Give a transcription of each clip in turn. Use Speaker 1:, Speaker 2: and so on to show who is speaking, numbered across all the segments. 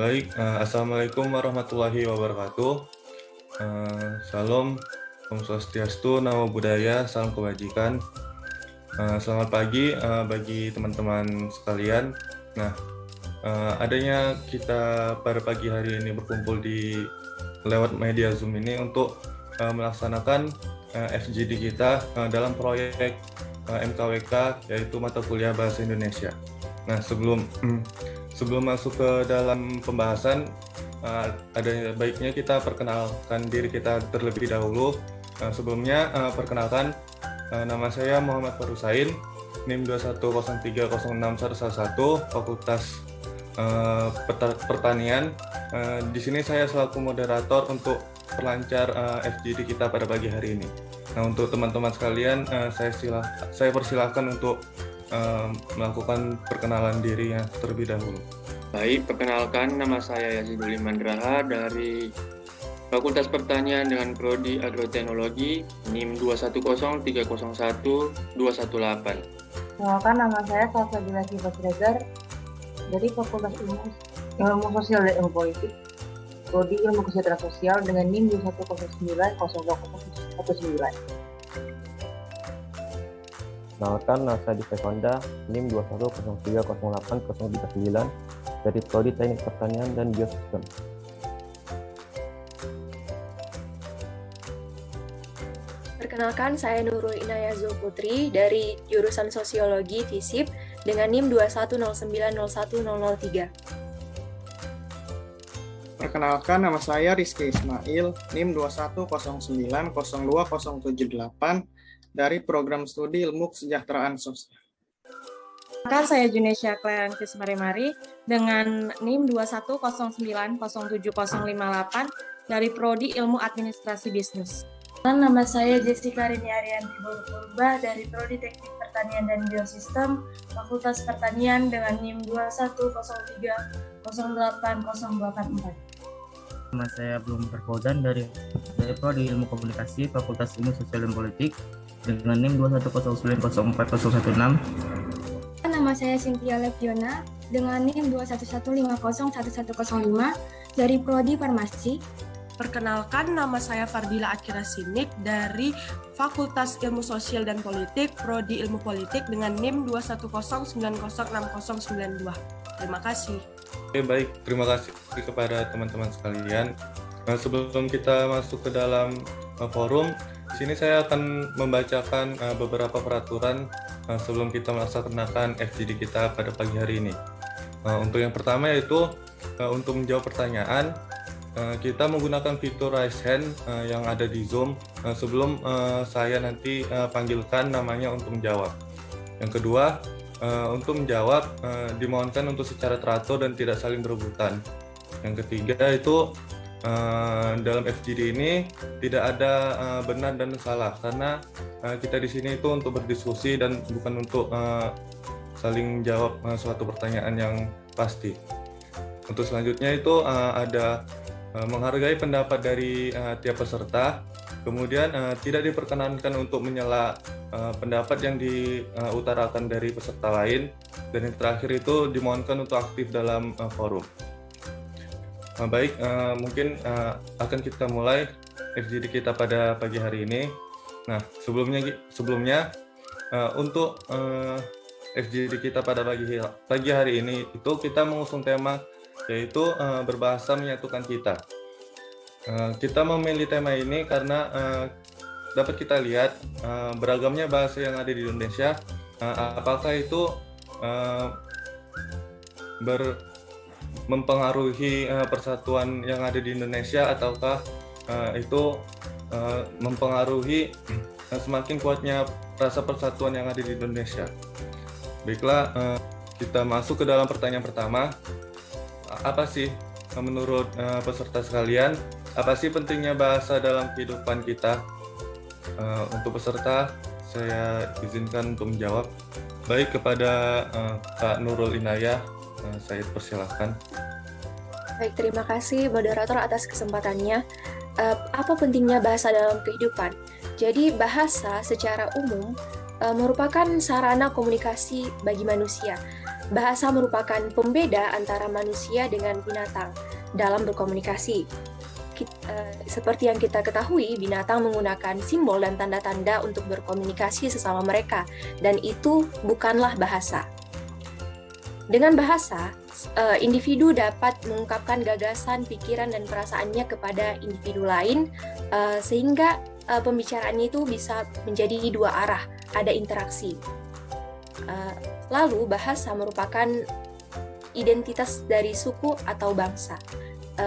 Speaker 1: Baik, Assalamualaikum warahmatullahi wabarakatuh. Salam, Om Swastiastu, Namo Buddhaya, salam kebajikan. Selamat pagi bagi teman-teman sekalian. Nah, adanya kita pada pagi hari ini berkumpul di lewat media Zoom ini untuk melaksanakan FGD kita dalam proyek MKWK, yaitu mata kuliah Bahasa Indonesia. Nah, sebelum masuk ke dalam pembahasan, ada baiknya kita perkenalkan diri kita terlebih dahulu. Sebelumnya, perkenalkan, nama saya Muhammad Farusain, NIM 210306111, Fakultas Pertanian. Di sini saya selaku moderator untuk perlancar FGD kita pada pagi hari ini. Nah, untuk teman-teman sekalian, saya persilahkan untuk melakukan perkenalan dirinya terlebih dahulu.
Speaker 2: Baik, perkenalkan, nama saya Yazidul Imandraha dari Fakultas Pertanian dengan Prodi Agroteknologi, NIM 210301218.
Speaker 3: Perkenalkan, nama saya Salsabila Siregar dari Fakultas Ilmu Sosial dan Ilmu Politik, Prodi Ilmu Kesejahteraan Sosial dengan NIM 210902019.
Speaker 4: Perkenalkan, nama saya Dika Konda, NIM 210308039 dari Prodi Teknik Pertanian dan Biosistem.
Speaker 5: Perkenalkan, saya Nurul Inayah Zulputri dari jurusan Sosiologi FISIP dengan NIM 210901003.
Speaker 6: Perkenalkan, nama saya Rizky Ismail, NIM 210902078 dari Program Studi Ilmu Kesejahteraan Sosial.
Speaker 7: Saya Junesia Clarentis Marimari dengan NIM 210907058 dari Prodi Ilmu Administrasi Bisnis.
Speaker 8: Nama saya Jessica Rini Arianti Purba dari Prodi Teknik Pertanian dan Biosistem, Fakultas Pertanian dengan NIM 210308084.
Speaker 9: Nama saya Blum Perfauzan dari Prodi Ilmu Komunikasi, Fakultas Ilmu Sosial dan Politik dengan NIM 210904016.
Speaker 10: Nama saya Cynthia Leviona dengan NIM 211501105 dari Prodi Farmasi.
Speaker 11: Perkenalkan, nama saya Fardila Akira Sinik dari Fakultas Ilmu Sosial dan Politik, Prodi Ilmu Politik dengan NIM 210906092. Terima kasih.
Speaker 1: Oke, baik, terima kasih kepada teman-teman sekalian. Sebelum kita masuk ke dalam forum, di sini saya akan membacakan beberapa peraturan sebelum kita melaksanakan FGD kita pada pagi hari ini. Untuk yang pertama yaitu untuk menjawab pertanyaan, kita menggunakan fitur raise hand yang ada di Zoom sebelum saya nanti panggilkan namanya untuk menjawab. Yang kedua, untuk menjawab dimohonkan untuk secara teratur dan tidak saling berebutan. Yang ketiga itu dalam FGD ini tidak ada benar dan salah, karena kita di sini itu untuk berdiskusi dan bukan untuk saling jawab suatu pertanyaan yang pasti. Untuk selanjutnya itu ada menghargai pendapat dari tiap peserta, kemudian tidak diperkenankan untuk menyela pendapat yang diutarakan dari peserta lain, dan yang terakhir itu dimohonkan untuk aktif dalam forum. Baik, mungkin akan kita mulai FGD kita pada pagi hari ini. Nah, sebelumnya untuk FGD kita pada pagi hari ini itu kita mengusung tema yaitu berbahasa menyatukan kita. Kita memilih tema ini karena dapat kita lihat beragamnya bahasa yang ada di Indonesia, apakah itu mempengaruhi persatuan yang ada di Indonesia, ataukah itu mempengaruhi semakin kuatnya rasa persatuan yang ada di Indonesia. Baiklah, kita masuk ke dalam pertanyaan pertama. Apa sih menurut peserta sekalian, apa sih pentingnya bahasa dalam kehidupan kita? Untuk peserta, saya izinkan untuk menjawab. Baik, kepada Kak Nurul Inayah, saya persilahkan.
Speaker 5: Baik, terima kasih moderator atas kesempatannya. Apa pentingnya bahasa dalam kehidupan? Jadi bahasa secara umum merupakan sarana komunikasi bagi manusia. Bahasa merupakan pembeda antara manusia dengan binatang dalam berkomunikasi. Seperti yang kita ketahui, binatang menggunakan simbol dan tanda-tanda untuk berkomunikasi sesama mereka, dan itu bukanlah bahasa. Dengan bahasa, individu dapat mengungkapkan gagasan, pikiran, dan perasaannya kepada individu lain, sehingga pembicaraannya itu bisa menjadi dua arah, ada interaksi. Lalu, bahasa merupakan identitas dari suku atau bangsa.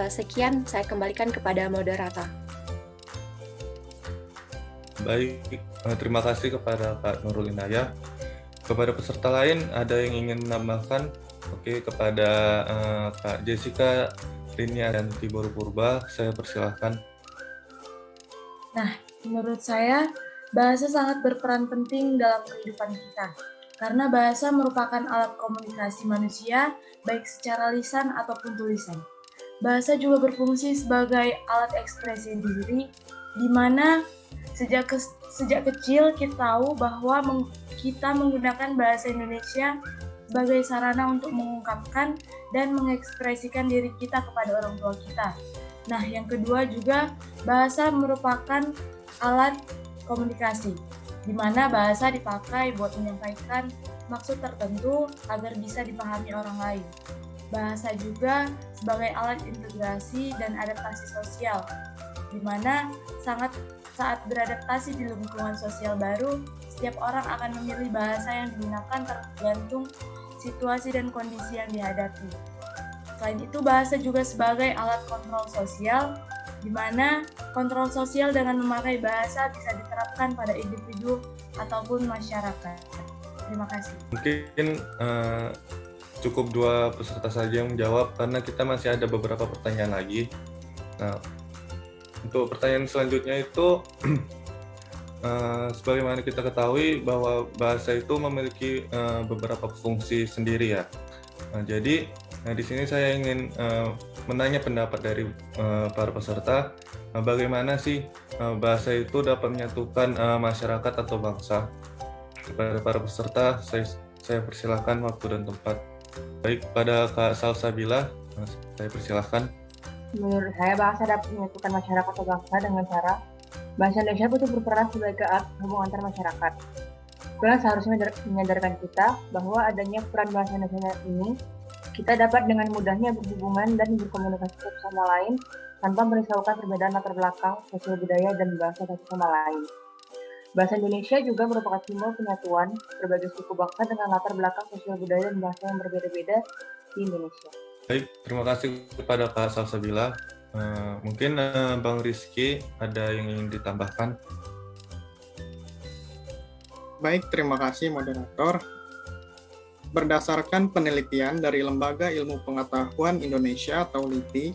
Speaker 5: Sekian, saya kembalikan kepada moderator.
Speaker 1: Baik, terima kasih kepada Kak Nurul Inayah. Kepada peserta lain, ada yang ingin menambahkan? Oke, kepada Kak Jessica Rinia dan Tibor Purba, saya persilahkan.
Speaker 8: Nah, menurut saya, bahasa sangat berperan penting dalam kehidupan kita. Karena bahasa merupakan alat komunikasi manusia, baik secara lisan ataupun tulisan. Bahasa juga berfungsi sebagai alat ekspresi diri, di mana sejak kecil kita tahu bahwa kita menggunakan bahasa Indonesia sebagai sarana untuk mengungkapkan dan mengekspresikan diri kita kepada orang tua kita. Nah, yang kedua juga bahasa merupakan alat komunikasi, di mana bahasa dipakai buat menyampaikan maksud tertentu agar bisa dipahami orang lain. Bahasa juga sebagai alat integrasi dan adaptasi sosial, di mana saat beradaptasi di lingkungan sosial baru, setiap orang akan memilih bahasa yang digunakan tergantung situasi dan kondisi yang dihadapi. Selain itu, bahasa juga sebagai alat kontrol sosial, di mana kontrol sosial dengan memakai bahasa bisa diterapkan pada individu ataupun masyarakat. Terima kasih.
Speaker 1: Mungkin cukup 2 peserta saja yang menjawab, karena kita masih ada beberapa pertanyaan lagi. Nah, untuk pertanyaan selanjutnya itu, sebagaimana kita ketahui bahwa bahasa itu memiliki beberapa fungsi sendiri ya. Nah, jadi di sini saya ingin menanya pendapat dari para peserta, bagaimana sih bahasa itu dapat menyatukan masyarakat atau bangsa. Kepada para peserta, saya persilahkan waktu dan tempat. Baik, pada Kak Salsabila, saya persilahkan.
Speaker 3: Menurut saya, bahasa dapat menyatukan masyarakat atau bangsa dengan cara bahasa Indonesia itu berperan sebagai alat hubungan antar masyarakat. Yang seharusnya menyadarkan kita bahwa adanya peran bahasa Indonesia ini, kita dapat dengan mudahnya berhubungan dan berkomunikasi satu sama lain tanpa merisaukan perbedaan latar belakang, sosial budaya, dan bahasa satu sama lain. Bahasa Indonesia juga merupakan simbol penyatuan berbagai suku bangsa dengan latar belakang sosial budaya dan bahasa yang berbeda-beda di Indonesia.
Speaker 1: Baik, terima kasih kepada Kak Salsabila. Mungkin Bang Rizky ada yang ingin ditambahkan?
Speaker 6: Baik, terima kasih moderator. Berdasarkan penelitian dari Lembaga Ilmu Pengetahuan Indonesia atau LIPI,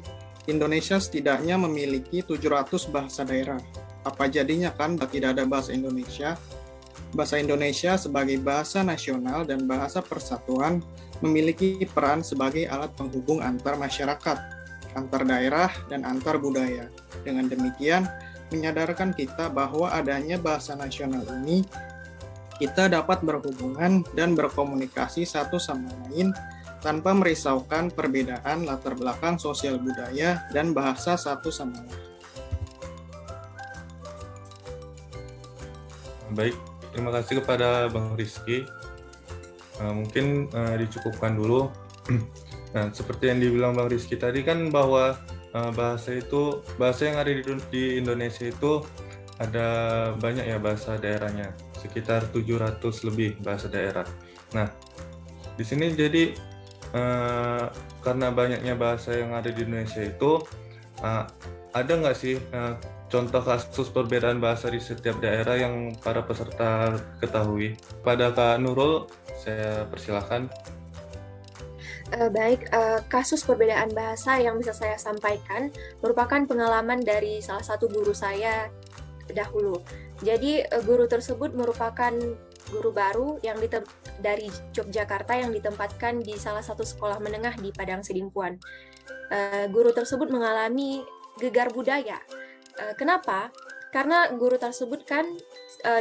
Speaker 6: Indonesia setidaknya memiliki 700 bahasa daerah. Apa jadinya kan tidak ada bahasa Indonesia? Bahasa Indonesia sebagai bahasa nasional dan bahasa persatuan memiliki peran sebagai alat penghubung antar masyarakat, antar daerah, dan antar budaya. Dengan demikian, menyadarkan kita bahwa adanya bahasa nasional ini, kita dapat berhubungan dan berkomunikasi satu sama lain tanpa merisaukan perbedaan latar belakang sosial budaya dan bahasa satu sama lain.
Speaker 1: Baik, terima kasih kepada Bang Rizky. Mungkin dicukupkan dulu. Nah, seperti yang dibilang Bang Rizky tadi kan bahwa bahasa yang ada di Indonesia itu ada banyak ya bahasa daerahnya, sekitar 700 lebih bahasa daerah. Nah, di sini jadi karena banyaknya bahasa yang ada di Indonesia itu, ada nggak sih contoh kasus perbedaan bahasa di setiap daerah yang para peserta ketahui? Pada Kak Nurul, saya persilahkan.
Speaker 5: Baik, kasus perbedaan bahasa yang bisa saya sampaikan merupakan pengalaman dari salah satu guru saya dahulu. Jadi guru tersebut merupakan guru baru yang dari Yogyakarta yang ditempatkan di salah satu sekolah menengah di Padang Sidimpuan. Guru tersebut mengalami gegar budaya. Kenapa? Karena guru tersebut kan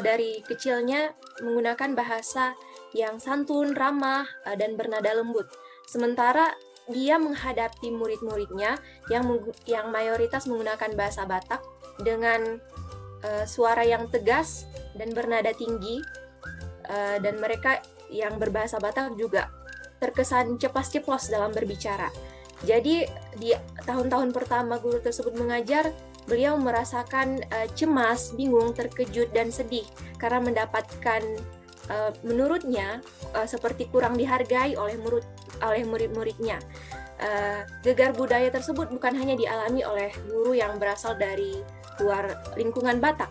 Speaker 5: dari kecilnya menggunakan bahasa yang santun, ramah, dan bernada lembut. Sementara dia menghadapi murid-muridnya yang mayoritas menggunakan bahasa Batak dengan suara yang tegas dan bernada tinggi, dan mereka yang berbahasa Batak juga terkesan cepat-ceplos dalam berbicara. Jadi di tahun-tahun pertama guru tersebut mengajar, beliau merasakan cemas, bingung, terkejut, dan sedih karena mendapatkan menurutnya seperti kurang dihargai oleh murid-muridnya. Gegar budaya tersebut bukan hanya dialami oleh guru yang berasal dari luar lingkungan Batak.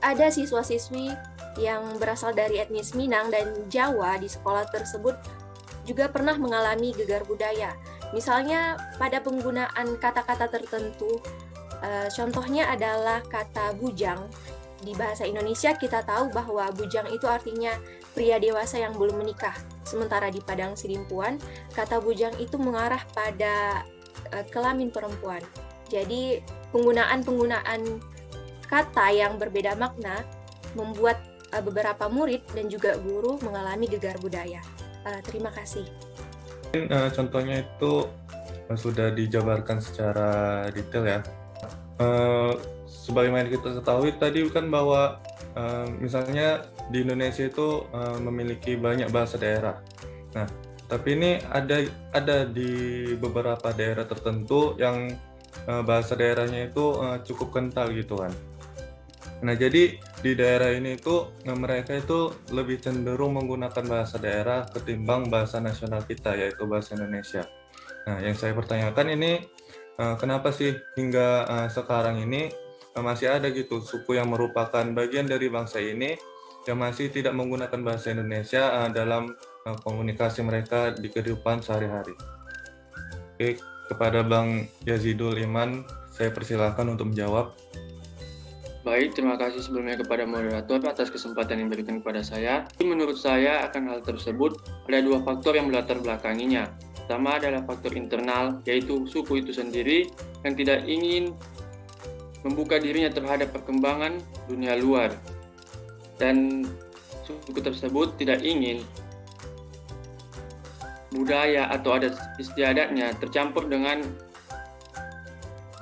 Speaker 5: Ada siswa-siswi yang berasal dari etnis Minang dan Jawa di sekolah tersebut juga pernah mengalami gegar budaya. Misalnya pada penggunaan kata-kata tertentu, contohnya adalah kata bujang. Di bahasa Indonesia kita tahu bahwa bujang itu artinya pria dewasa yang belum menikah. Sementara di Padang Sidimpuan, kata bujang itu mengarah pada kelamin perempuan. Jadi penggunaan kata yang berbeda makna membuat beberapa murid dan juga guru mengalami gegar budaya. Terima kasih.
Speaker 1: Contohnya itu sudah dijabarkan secara detail ya. Sebagaimana kita ketahui tadi kan bahwa misalnya di Indonesia itu memiliki banyak bahasa daerah. Nah, tapi ini ada di beberapa daerah tertentu yang bahasa daerahnya itu cukup kental gitu kan. Nah, jadi di daerah ini itu mereka itu lebih cenderung menggunakan bahasa daerah ketimbang bahasa nasional kita, yaitu bahasa Indonesia. Nah, yang saya pertanyakan ini kenapa sih hingga sekarang ini masih ada gitu suku yang merupakan bagian dari bangsa ini yang masih tidak menggunakan bahasa Indonesia dalam komunikasi mereka di kehidupan sehari-hari. Oke, kepada Bang Yazidul Iman, saya persilahkan untuk menjawab.
Speaker 2: Baik, terima kasih sebelumnya kepada moderator atas kesempatan yang diberikan kepada saya. Menurut saya akan hal tersebut ada dua faktor yang melatar belakanginya. Pertama adalah faktor internal, yaitu suku itu sendiri yang tidak ingin membuka dirinya terhadap perkembangan dunia luar. Dan suku tersebut tidak ingin budaya atau adat istiadatnya tercampur dengan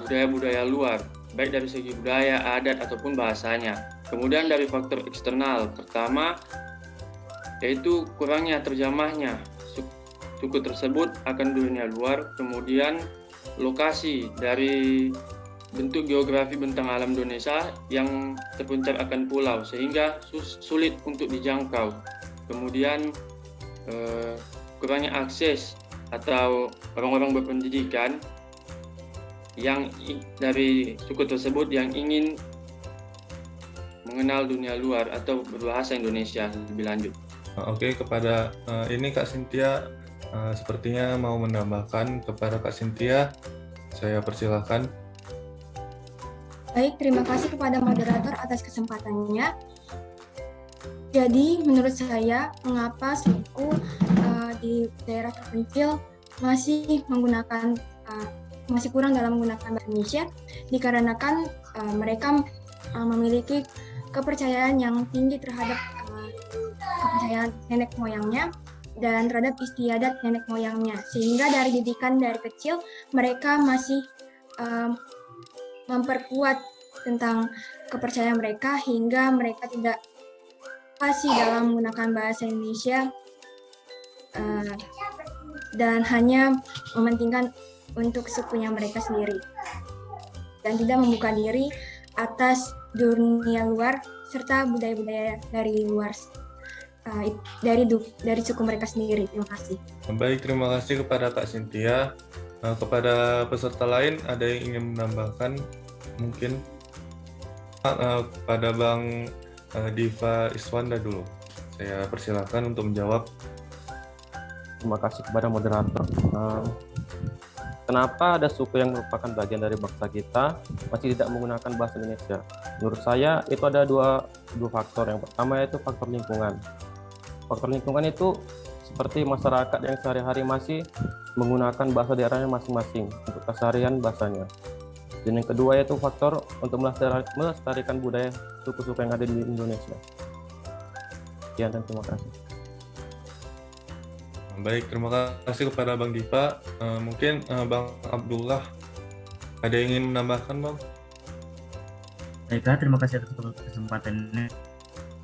Speaker 2: budaya-budaya luar, baik dari segi budaya, adat, ataupun bahasanya. Kemudian dari faktor eksternal, pertama yaitu kurangnya terjamahnya suku tersebut akan dunia luar, kemudian lokasi dari bentuk geografi bentang alam Indonesia yang terpencar akan pulau sehingga sulit untuk dijangkau. Kemudian kurangnya akses atau orang-orang berpendidikan yang dari suku tersebut yang ingin mengenal dunia luar atau berbahasa Indonesia lebih lanjut.
Speaker 1: Oke, kepada ini Kak Cynthia sepertinya mau menambahkan. Kepada Kak Cynthia, saya persilahkan.
Speaker 10: Baik, terima kasih kepada moderator atas kesempatannya. Jadi, menurut saya, mengapa suku di daerah terpencil masih kurang dalam menggunakan bahasa Indonesia, dikarenakan mereka memiliki kepercayaan yang tinggi terhadap kepercayaan nenek moyangnya dan terhadap istiadat nenek moyangnya, sehingga dari didikan dari kecil mereka masih memperkuat tentang kepercayaan mereka hingga mereka tidak fasih dalam menggunakan bahasa Indonesia dan hanya mementingkan untuk sukunya mereka sendiri dan tidak membuka diri atas dunia luar serta budaya-budaya dari luar dari suku mereka sendiri. Terima kasih.
Speaker 1: Baik, terima kasih kepada Kak Cynthia. Kepada peserta lain ada yang ingin menambahkan mungkin? Kepada Bang Diva Iswanda dulu. Saya persilahkan untuk menjawab.
Speaker 4: Terima kasih kepada moderator. Kenapa ada suku yang merupakan bagian dari bangsa kita masih tidak menggunakan bahasa Indonesia? Menurut saya itu ada dua faktor. Yang pertama yaitu faktor lingkungan. Faktor lingkungan itu seperti masyarakat yang sehari-hari masih menggunakan bahasa daerahnya masing-masing untuk keseharian bahasanya. Dan yang kedua yaitu faktor untuk melestarikan budaya suku-suku yang ada di Indonesia. Sekian dan terima kasih.
Speaker 1: Baik, terima kasih kepada Bang Dipa. Mungkin Bang Abdullah ada yang ingin menambahkan, Bang?
Speaker 9: Baiklah, terima kasih atas kesempatannya.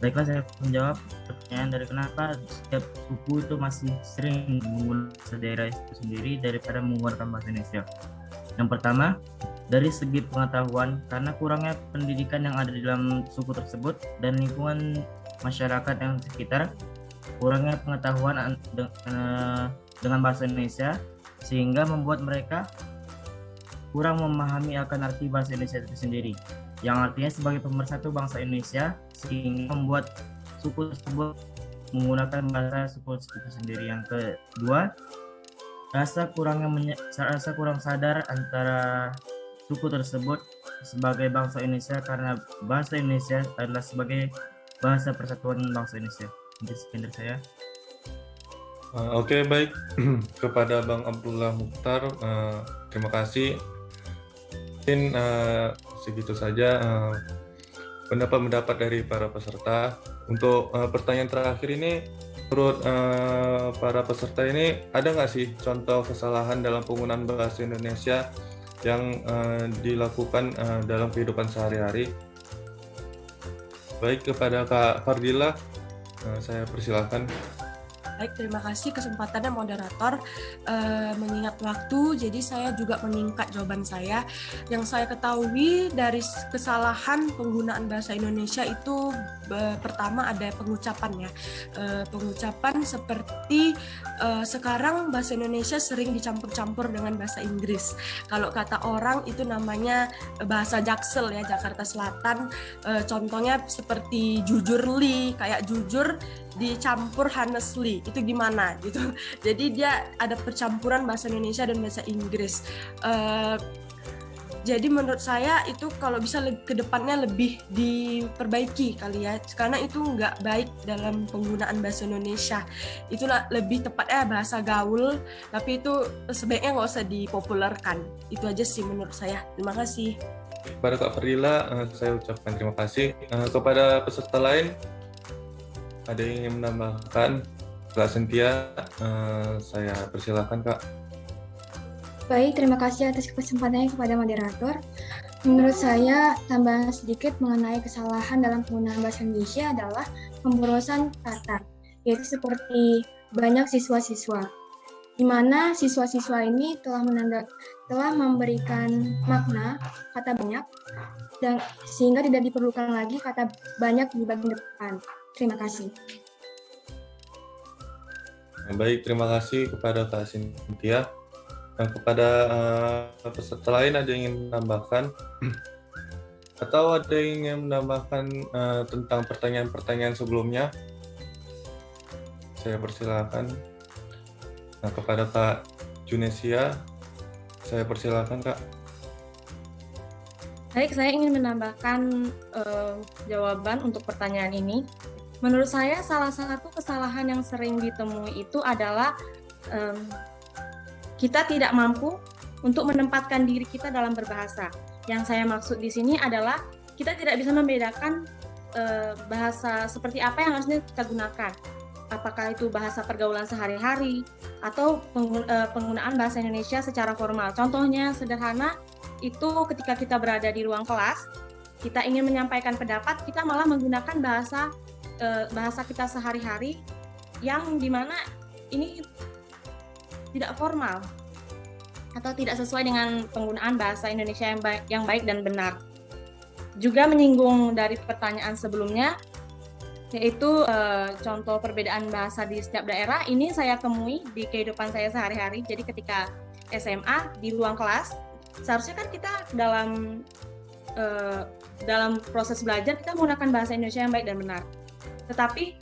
Speaker 9: Baiklah, saya menjawab pertanyaan dari kenapa setiap suku itu masih sering menggunakan bahasa daerah itu sendiri daripada menggunakan bahasa Indonesia. Yang pertama, dari segi pengetahuan, karena kurangnya pendidikan yang ada di dalam suku tersebut dan lingkungan masyarakat yang sekitar, kurangnya pengetahuan dengan bahasa Indonesia, sehingga membuat mereka kurang memahami akan arti bahasa Indonesia itu sendiri, yang artinya sebagai pemersatu bangsa Indonesia, sehingga membuat suku tersebut menggunakan bahasa suku itu sendiri. Yang kedua, rasa kurang sadar antara suku tersebut sebagai bangsa Indonesia, karena bahasa Indonesia adalah sebagai bahasa persatuan bangsa Indonesia. Mungkin sekian dari saya.
Speaker 1: Oke, baik. Kepada Bang Abdullah Mukhtar, terima kasih. Mungkin segitu saja pendapat-pendapat dari para peserta. Untuk pertanyaan terakhir ini, menurut para peserta ini, ada nggak sih contoh kesalahan dalam penggunaan bahasa Indonesia yang dilakukan dalam kehidupan sehari-hari? Baik, kepada Kak Fardila, saya persilahkan.
Speaker 11: Baik, terima kasih kesempatannya moderator. Mengingat waktu, jadi saya juga menyingkat jawaban saya. Yang saya ketahui dari kesalahan penggunaan bahasa Indonesia itu pertama ada pengucapan ya. Pengucapan seperti sekarang bahasa Indonesia sering dicampur-campur dengan bahasa Inggris. Kalau kata orang itu namanya bahasa Jaksel ya, Jakarta Selatan. Contohnya seperti jujurly, kayak jujur dicampur honestly, itu gimana gitu. Jadi dia ada percampuran bahasa Indonesia dan bahasa Inggris. Jadi menurut saya itu kalau bisa ke depannya lebih diperbaiki kali ya, karena itu nggak baik dalam penggunaan bahasa Indonesia. Itulah lebih tepatnya bahasa gaul, tapi itu sebaiknya nggak usah dipopulerkan. Itu aja sih menurut saya. Terima kasih.
Speaker 1: Kepada Kak Fardila, saya ucapkan terima kasih. Kepada peserta lain, ada yang ingin menambahkan? Kak Cynthia, saya persilahkan, Kak.
Speaker 10: Baik, terima kasih atas kesempatannya kepada moderator. Menurut saya, tambahan sedikit mengenai kesalahan dalam penggunaan bahasa Indonesia adalah pemborosan kata, yaitu seperti banyak siswa-siswa, di mana siswa-siswa ini telah memberikan makna kata banyak, dan sehingga tidak diperlukan lagi kata banyak di bagian depan. Terima kasih.
Speaker 1: Baik, terima kasih kepada Kak Cynthia. Kepada peserta lain ada yang ingin menambahkan? Atau ada yang ingin menambahkan tentang pertanyaan-pertanyaan sebelumnya? Saya persilakan. Nah, kepada Kak Junesia, saya persilakan, Kak.
Speaker 7: Baik, saya ingin menambahkan jawaban untuk pertanyaan ini. Menurut saya salah satu kesalahan yang sering ditemui itu adalah kita tidak mampu untuk menempatkan diri kita dalam berbahasa. Yang saya maksud di sini adalah kita tidak bisa membedakan bahasa seperti apa yang harusnya kita gunakan. Apakah itu bahasa pergaulan sehari-hari atau penggunaan bahasa Indonesia secara formal. Contohnya sederhana, itu ketika kita berada di ruang kelas, kita ingin menyampaikan pendapat, kita malah menggunakan bahasa kita sehari-hari yang dimana ini tidak formal atau tidak sesuai dengan penggunaan bahasa Indonesia yang baik dan benar. Juga menyinggung dari pertanyaan sebelumnya, yaitu contoh perbedaan bahasa di setiap daerah, ini saya temui di kehidupan saya sehari-hari. Jadi ketika SMA di ruang kelas, seharusnya kan kita dalam proses belajar kita menggunakan bahasa Indonesia yang baik dan benar. Tetapi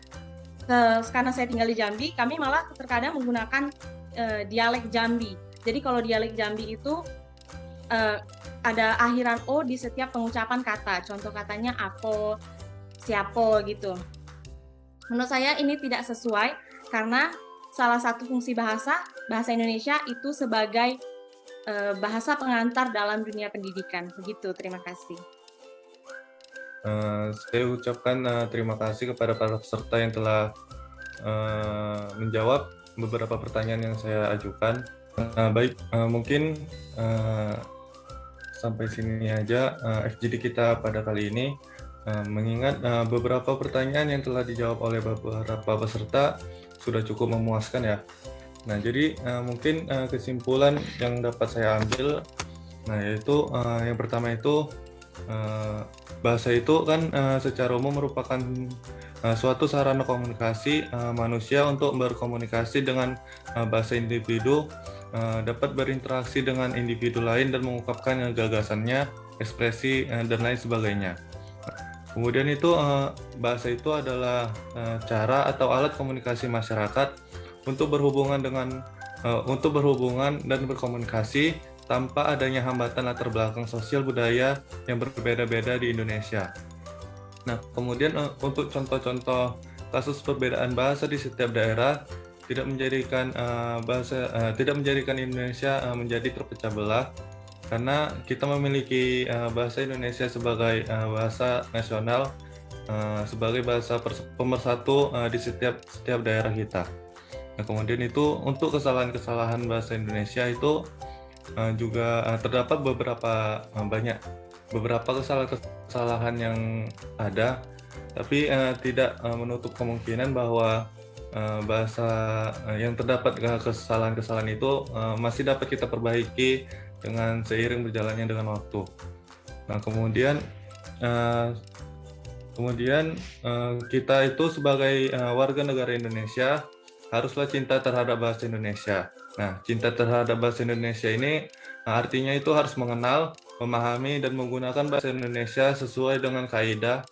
Speaker 7: karena saya tinggal di Jambi, kami malah terkadang menggunakan dialek Jambi. Jadi kalau dialek Jambi itu ada akhiran O di setiap pengucapan kata. Contoh katanya apo, siapo gitu. Menurut saya ini tidak sesuai karena salah satu fungsi bahasa Indonesia itu sebagai bahasa pengantar dalam dunia pendidikan. Begitu, terima kasih.
Speaker 1: Saya ucapkan terima kasih kepada para peserta yang telah menjawab. beberapa pertanyaan yang saya ajukan. Mungkin sampai sini aja FGD kita pada kali ini. Mengingat beberapa pertanyaan yang telah dijawab oleh beberapa peserta sudah cukup memuaskan ya. Nah, jadi mungkin kesimpulan yang dapat saya ambil, nah yaitu yang pertama itu bahasa itu kan secara umum merupakan suatu sarana komunikasi manusia untuk berkomunikasi dengan bahasa individu, dapat berinteraksi dengan individu lain dan mengungkapkan gagasannya, ekspresi dan lain sebagainya. Kemudian itu bahasa itu adalah cara atau alat komunikasi masyarakat untuk berhubungan dan berkomunikasi tanpa adanya hambatan latar belakang sosial budaya yang berbeda-beda di Indonesia. Nah, kemudian untuk contoh-contoh kasus perbedaan bahasa di setiap daerah tidak menjadikan Indonesia menjadi terpecah belah, karena kita memiliki bahasa Indonesia sebagai bahasa nasional, sebagai bahasa pemersatu di setiap daerah kita. Nah, kemudian itu untuk kesalahan-kesalahan bahasa Indonesia itu juga terdapat beberapa kesalahan yang ada, tapi tidak menutup kemungkinan bahwa bahasa yang terdapat kesalahan-kesalahan itu masih dapat kita perbaiki dengan seiring berjalannya dengan waktu. Nah, kemudian kita itu sebagai warga negara Indonesia haruslah cinta terhadap bahasa Indonesia. Nah, cinta terhadap bahasa Indonesia ini artinya itu harus mengenal, memahami dan menggunakan bahasa Indonesia sesuai dengan kaidah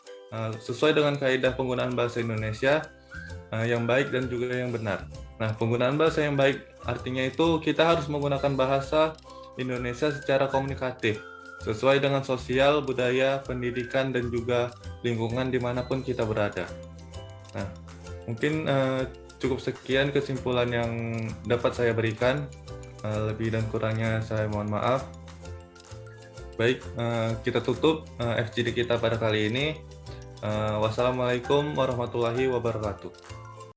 Speaker 1: penggunaan bahasa Indonesia yang baik dan juga yang benar. Nah, penggunaan bahasa yang baik artinya itu kita harus menggunakan bahasa Indonesia secara komunikatif, sesuai dengan sosial, budaya, pendidikan, dan juga lingkungan dimanapun kita berada. Nah, mungkin cukup sekian kesimpulan yang dapat saya berikan. Lebih dan kurangnya saya mohon maaf. Baik, kita tutup FGD kita pada kali ini. Wassalamualaikum warahmatullahi wabarakatuh.